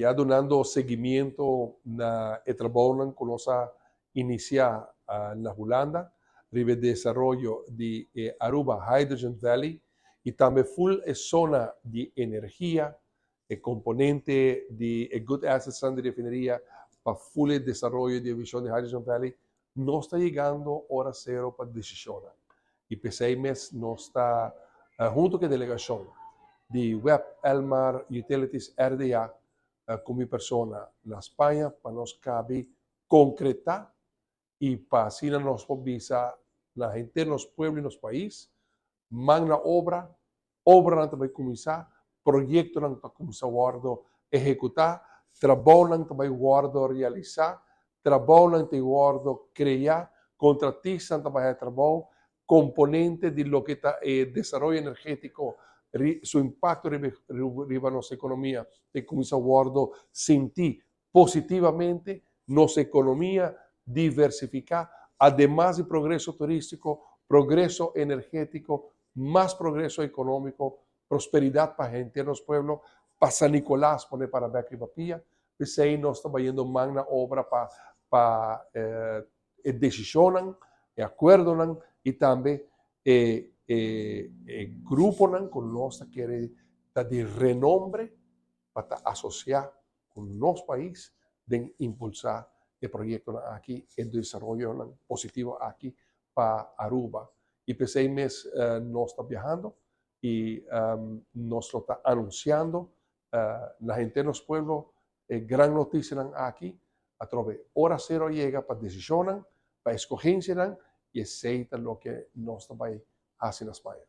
ya donando seguimiento na trabalho com nossa iniciar na Holanda, ribe desarrollo de Aruba Hydrogen Valley e também full zona de energia, componente de good assets de refineria para full desarrollo de visión de Hydrogen Valley, não está chegando hora zero para decisão. E PCMS não está, junto com a delegação de Web Elmar Utilities RDA, com minha persona na Espanha, para nós cabe concretar e para assim nós visa na gente, nos pueblos e nos países, magna obra não vai começar, projeto não vai começar a executar, trabalho não vai realizar, trabalho não vai criar, contratista não vai trabalho, componente de lo que está desenvolvimento energético, su impacto riba nossa economia, e começar a sentir positivamente nossa economia, diversificar, además de progreso turístico, progreso energético, más progreso económico, prosperidad para gente en los pueblos, para San Nicolás, poner para Becri Papilla, pues ahí nos está yendo magna obra para decisionan, acuerdan y también gruponan con nuestra quiere de renombre para asociar con los países de impulsar el proyecto aquí, el desarrollo positivo aquí para Aruba. Y PCMS no está viajando y nos lo está anunciando. La gente en los pueblos, gran noticia aquí, a través de hora cero llega para decisionar, para escoger y aceitar lo que nos está haciendo en España.